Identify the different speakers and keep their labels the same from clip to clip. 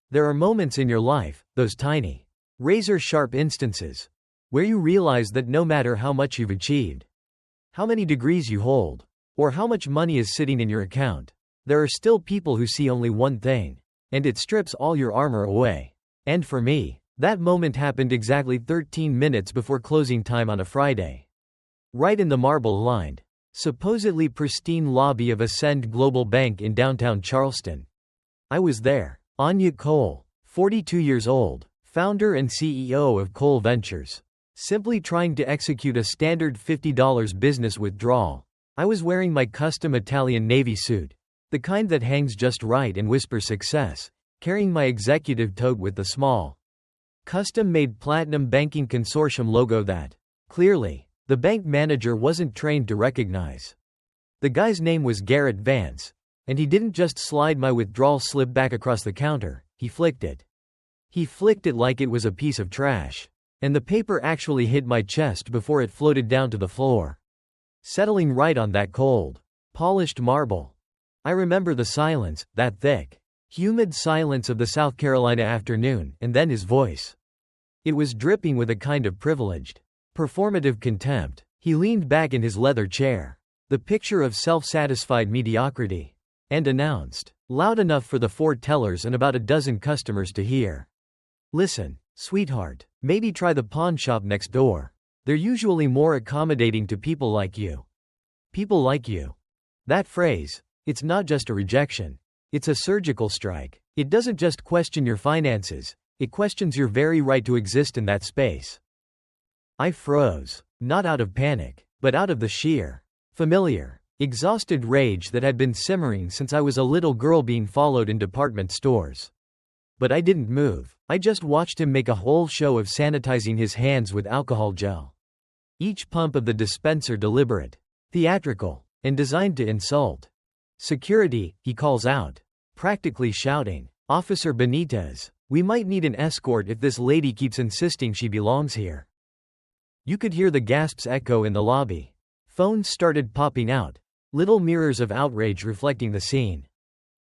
Speaker 1: There are moments in your life, those tiny, razor-sharp instances, where you realize that no matter how much you've achieved, how many degrees you hold, or how much money is sitting in your account, there are still people who see only one thing, and it strips all your armor away. And for me, that moment happened exactly 13 minutes before closing time on a Friday. Right in the marble-lined, supposedly pristine lobby of Ascend Global Bank in downtown Charleston. I was there. Anya Cole, 42 years old, founder and CEO of Cole Ventures, simply trying to execute a standard $50 business withdrawal. I was wearing my custom Italian navy suit, the kind that hangs just right and whispers success, carrying my executive tote with the small, custom-made Platinum Banking Consortium logo that, clearly, the bank manager wasn't trained to recognize. The guy's name was Garrett Vance, and he didn't just slide my withdrawal slip back across the counter, he flicked it. He flicked it like it was a piece of trash, and the paper actually hit my chest before it floated down to the floor, settling right on that cold, polished marble. I remember the silence, that thick, humid silence of the South Carolina afternoon, and then his voice. It was dripping with a kind of privileged, performative contempt. He leaned back in his leather chair, the picture of self-satisfied mediocrity, and announced, loud enough for the 4 tellers and about a dozen customers to hear. "Listen, sweetheart, maybe try the pawn shop next door. They're usually more accommodating to people like you." People like you. That phrase, it's not just a rejection. It's a surgical strike. It doesn't just question your finances, it questions your very right to exist in that space. I froze, not out of panic, but out of the sheer, familiar, exhausted rage that had been simmering since I was a little girl being followed in department stores. But I didn't move. I just watched him make a whole show of sanitizing his hands with alcohol gel. Each pump of the dispenser deliberate, theatrical, and designed to insult. "Security," he calls out, practically shouting. "Officer Benitez, we might need an escort if this lady keeps insisting she belongs here." You could hear the gasps echo in the lobby. Phones started popping out, little mirrors of outrage reflecting the scene.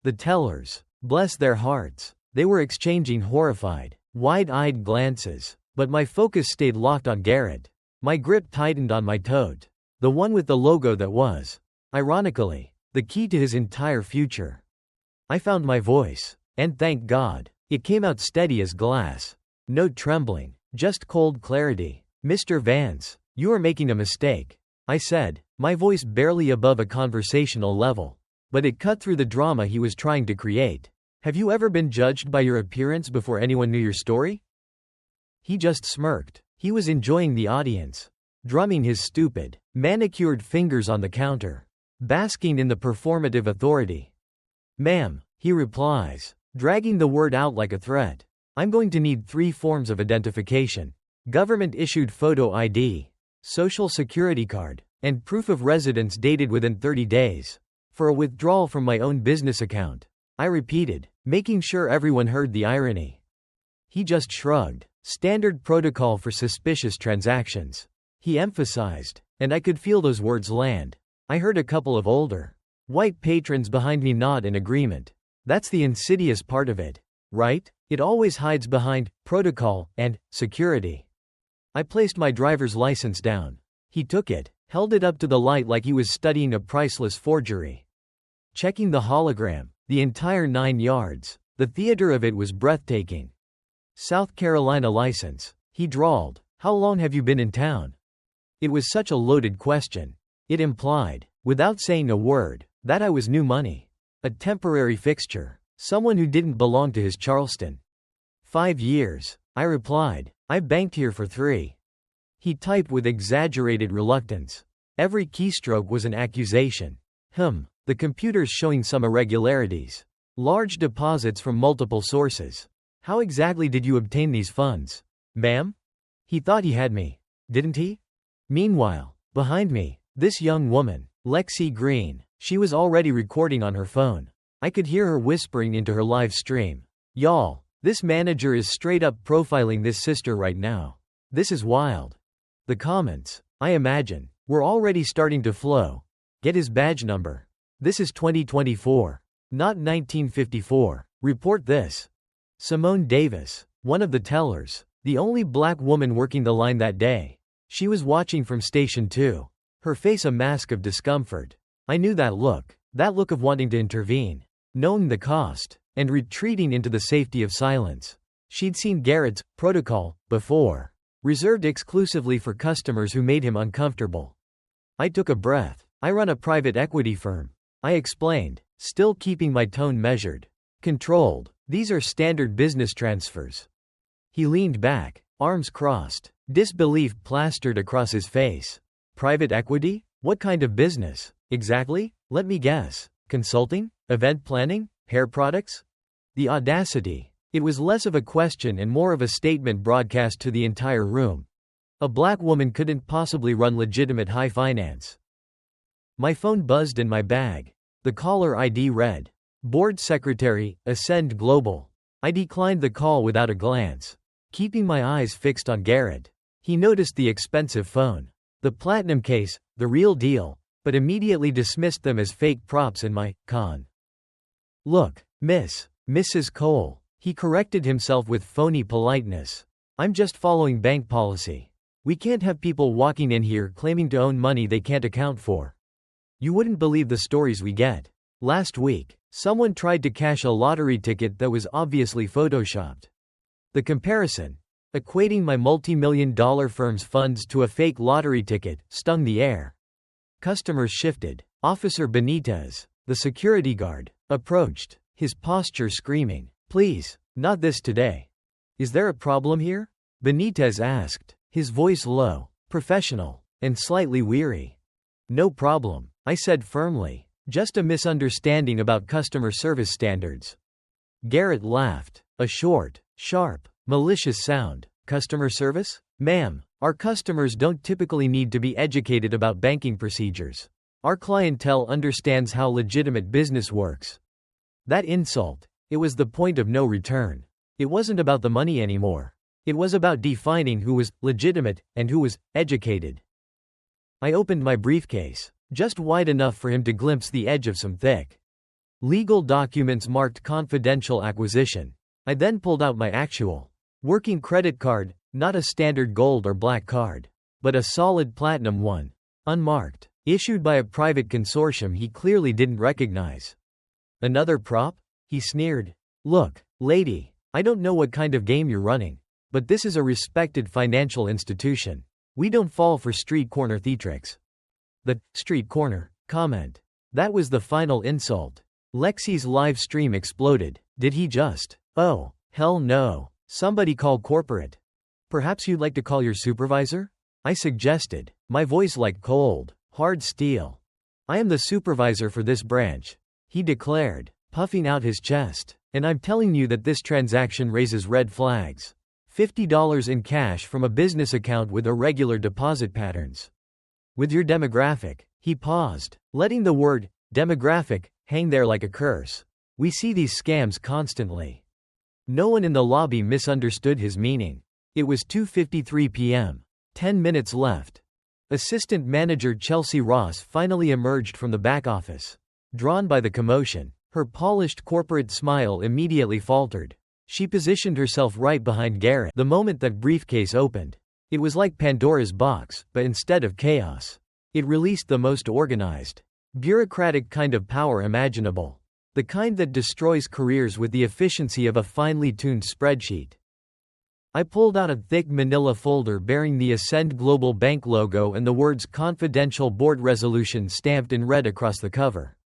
Speaker 1: The tellers, bless their hearts, they were exchanging horrified, wide-eyed glances, but my focus stayed locked on Garrett. My grip tightened on my tote, the one with the logo that was, ironically, the key to his entire future. I found my voice, and thank God, it came out steady as glass. No trembling, just cold clarity. "Mr. Vance, you are making a mistake," I said, my voice barely above a conversational level. But it cut through the drama he was trying to create. "Have you ever been judged by your appearance before anyone knew your story?" He just smirked. He was enjoying the audience, drumming his stupid, manicured fingers on the counter, basking in the performative authority. "Ma'am," he replies, dragging the word out like a threat, "I'm going to need 3 forms of identification. Government-issued photo ID, social security card, and proof of residence dated within 30 days. For a withdrawal from my own business account," I repeated, making sure everyone heard the irony. He just shrugged. "Standard protocol for suspicious transactions," he emphasized, and I could feel those words land. I heard a couple of older, white patrons behind me nod in agreement. That's the insidious part of it, right? It always hides behind protocol and security. I placed my driver's license down. He took it, held it up to the light like he was studying a priceless forgery. Checking the hologram, the entire 9 yards. The theater of it was breathtaking. "South Carolina license," he drawled. "How long have you been in town?" It was such a loaded question. It implied, without saying a word, that I was new money. A temporary fixture. Someone who didn't belong to his Charleston. 5 years, I replied. "I've banked here for 3. He typed with exaggerated reluctance. Every keystroke was an accusation. The computer's showing some irregularities. Large deposits from multiple sources. How exactly did you obtain these funds, ma'am?" He thought he had me, didn't he? Meanwhile, behind me, this young woman, Lexi Green, she was already recording on her phone. I could hear her whispering into her live stream. "Y'all, this manager is straight up profiling this sister right now. This is wild." The comments, I imagine, were already starting to flow. "Get his badge number. This is 2024. Not 1954. Report this. Simone Davis, one of the tellers, the only black woman working the line that day. She was watching from Station 2. Her face a mask of discomfort. I knew that look of wanting to intervene, knowing the cost, and retreating into the safety of silence. She'd seen Garrett's protocol before, reserved exclusively for customers who made him uncomfortable. I took a breath. I run a private equity firm, I explained, still keeping my tone measured. Controlled. These are standard business transfers. He leaned back, arms crossed, disbelief plastered across his face. Private equity? What kind of business? Exactly? Let me guess. Consulting? Event planning? Hair products? The audacity. It was less of a question and more of a statement broadcast to the entire room. A black woman couldn't possibly run legitimate high finance. My phone buzzed in my bag. The caller ID read, Board Secretary, Ascend Global. I declined the call without a glance, keeping my eyes fixed on Garrett. He noticed the expensive phone, the platinum case, the real deal, but immediately dismissed them as fake props in my con. Look, Mrs. Cole, he corrected himself with phony politeness. I'm just following bank policy. We can't have people walking in here claiming to own money they can't account for. You wouldn't believe the stories we get. Last week, someone tried to cash a lottery ticket that was obviously photoshopped. The comparison, equating my multi-million-dollar firm's funds to a fake lottery ticket, stung the air. Customers shifted. Officer Benitez, the security guard, approached, his posture screaming, Please, not this today. Is there a problem here? Benitez asked, his voice low, professional, and slightly weary. No problem, I said firmly. Just a misunderstanding about customer service standards. Garrett laughed, a short, sharp, malicious sound. Customer service? Ma'am, our customers don't typically need to be educated about banking procedures. Our clientele understands how legitimate business works. That insult, it was the point of no return. It wasn't about the money anymore. It was about defining who was legitimate and who was educated. I opened my briefcase, just wide enough for him to glimpse the edge of some thick legal documents marked confidential acquisition. I then pulled out my actual working credit card, not a standard gold or black card, but a solid platinum one, unmarked, issued by a private consortium he clearly didn't recognize. Another prop? He sneered. Look, lady, I don't know what kind of game you're running, but this is a respected financial institution. We don't fall for street corner theatrics. The street corner comment. That was the final insult. Lexi's live stream exploded. Did he just? Oh, hell no. Somebody call corporate. Perhaps you'd like to call your supervisor? I suggested, my voice like cold, hard steel. I am the supervisor for this branch, he declared, puffing out his chest. And I'm telling you that this transaction raises red flags. $50 in cash from a business account with irregular deposit patterns. With your demographic, he paused, letting the word demographic hang there like a curse. We see these scams constantly. No one in the lobby misunderstood his meaning. It was 2:53 p.m. 10 minutes left. Assistant manager Chelsea Ross finally emerged from the back office. Drawn by the commotion, her polished corporate smile immediately faltered. She positioned herself right behind Garrett the moment that briefcase opened. It was like Pandora's box, but instead of chaos, it released the most organized, bureaucratic kind of power imaginable. The kind that destroys careers with the efficiency of a finely tuned spreadsheet. I pulled out a thick manila folder bearing the Ascend Global Bank logo and the words Confidential Board Resolution stamped in red across the cover.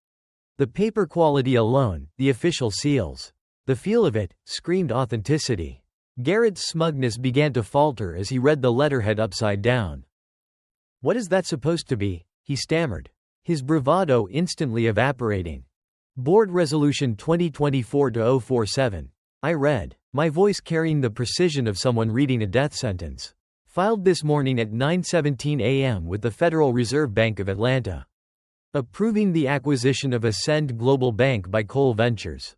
Speaker 1: The paper quality alone, the official seals, the feel of it, screamed authenticity. Garrett's smugness began to falter as he read the letterhead upside down. What is that supposed to be? He stammered, his bravado instantly evaporating. Board Resolution 2024-047. I read, my voice carrying the precision of someone reading a death sentence. Filed this morning at 9:17 a.m. with the Federal Reserve Bank of Atlanta. Approving the acquisition of Ascend Global Bank by Cole Ventures.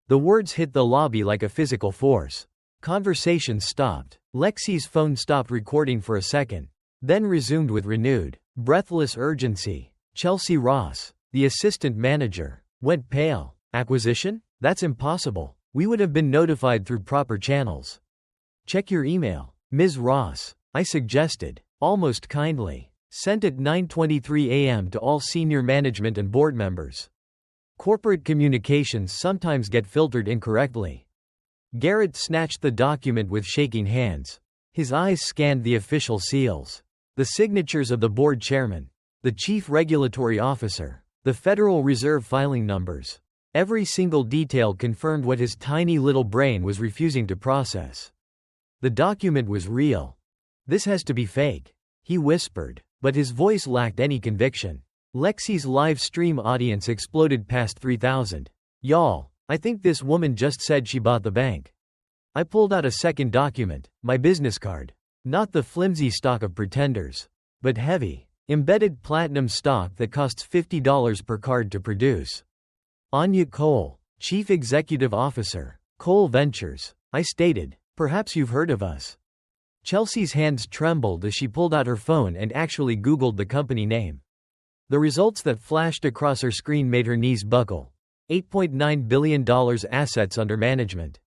Speaker 1: The words hit the lobby like a physical force. Conversation stopped. Lexi's phone stopped recording for a second, then resumed with renewed, breathless urgency. Chelsea Ross, the assistant manager, went pale. Acquisition? That's impossible. We would have been notified through proper channels. Check your email. Ms. Ross, I suggested, almost kindly. Sent at 9:23 a.m. to all senior management and board members. Corporate communications sometimes get filtered incorrectly. Garrett snatched the document with shaking hands. His eyes scanned the official seals. The signatures of the board chairman, the chief regulatory officer, the Federal Reserve filing numbers. Every single detail confirmed what his tiny little brain was refusing to process. The document was real. This has to be fake, he whispered, but his voice lacked any conviction. Lexi's live stream audience exploded past 3,000. Y'all, I think this woman just said she bought the bank. I pulled out a second document, my business card. Not the flimsy stock of pretenders, but heavy, embedded platinum stock that costs $50 per card to produce. Anya Cole, Chief Executive Officer, Cole Ventures. I stated, perhaps you've heard of us. Chelsea's hands trembled as she pulled out her phone and actually Googled the company name. The results that flashed across her screen made her knees buckle. $8.9 billion assets under management.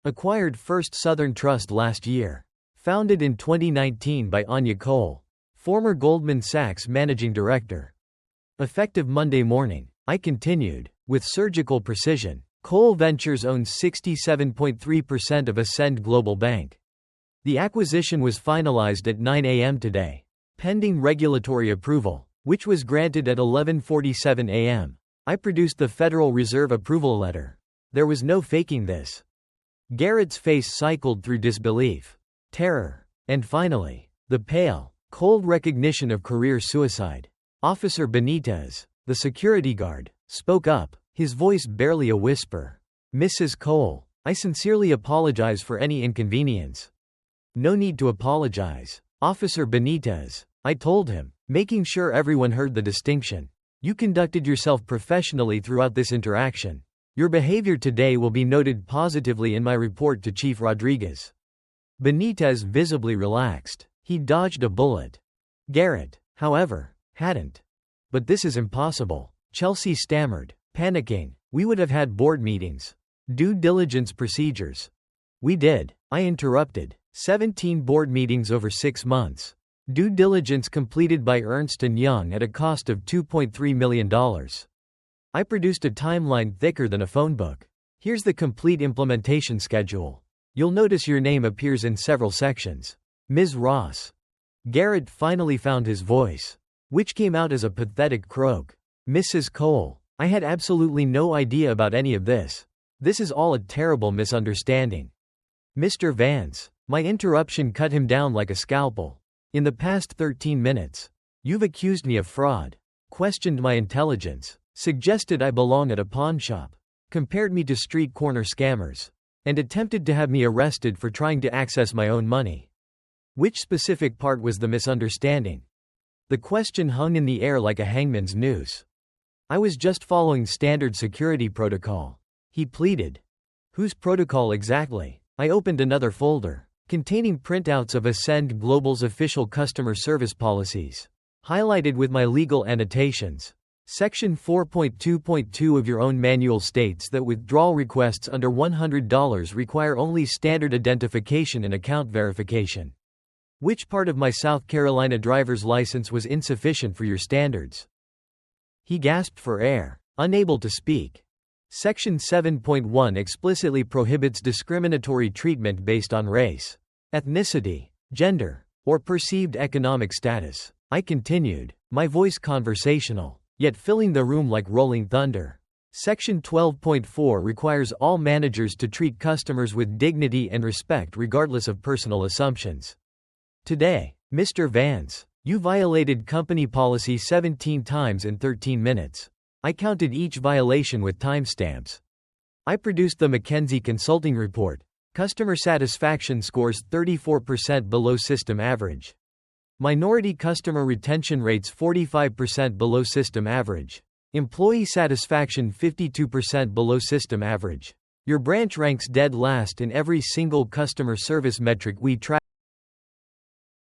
Speaker 1: Acquired First Southern Trust last year. Founded in 2019 by Anya Cole, former Goldman Sachs Managing Director. Effective Monday morning, I continued, with surgical precision. Cole Ventures owns 67.3% of Ascend Global Bank. The acquisition was finalized at 9 a.m. today, pending regulatory approval, which was granted at 11:47 a.m. I produced the Federal Reserve approval letter. There was no faking this. Garrett's face cycled through disbelief, terror, and finally, the pale, cold recognition of career suicide. Officer Benitez, the security guard, spoke up, his voice barely a whisper. Mrs. Cole, I sincerely apologize for any inconvenience. No need to apologize, Officer Benitez, I told him, making sure everyone heard the distinction. You conducted yourself professionally throughout this interaction. Your behavior today will be noted positively in my report to Chief Rodriguez. Benitez visibly relaxed. He dodged a bullet. Garrett, however, hadn't. But this is impossible, Chelsea stammered, panicking. We would have had board meetings. Due diligence procedures. We did, I interrupted. 17 board meetings over 6 months. Due diligence completed by Ernst & Young at a cost of $2.3 million. I produced a timeline thicker than a phone book. Here's the complete implementation schedule. You'll notice your name appears in several sections. Ms. Ross. Garrett finally found his voice, which came out as a pathetic croak. Mrs. Cole, I had absolutely no idea about any of this. This is all a terrible misunderstanding. Mr. Vance. My interruption cut him down like a scalpel. In the past 13 minutes, you've accused me of fraud, questioned my intelligence, suggested I belong at a pawn shop, compared me to street corner scammers, and attempted to have me arrested for trying to access my own money. Which specific part was the misunderstanding? The question hung in the air like a hangman's noose. I was just following standard security protocol, he pleaded. Whose protocol exactly? I opened another folder, containing printouts of Ascend Global's official customer service policies, highlighted with my legal annotations. Section 4.2.2 of your own manual states that withdrawal requests under $100 require only standard identification and account verification. Which part of my South Carolina driver's license was insufficient for your standards? He gasped for air, unable to speak. Section 7.1 explicitly prohibits discriminatory treatment based on race, ethnicity, gender, or perceived economic status. I continued, my voice conversational, yet filling the room like rolling thunder. Section 12.4 requires all managers to treat customers with dignity and respect regardless of personal assumptions. Today, Mr. Vance, you violated company policy 17 times in 13 minutes. I counted each violation with timestamps. I produced the McKinsey Consulting Report. Customer satisfaction scores 34% below system average. Minority customer retention rates 45% below system average. Employee satisfaction 52% below system average. Your branch ranks dead last in every single customer service metric we track.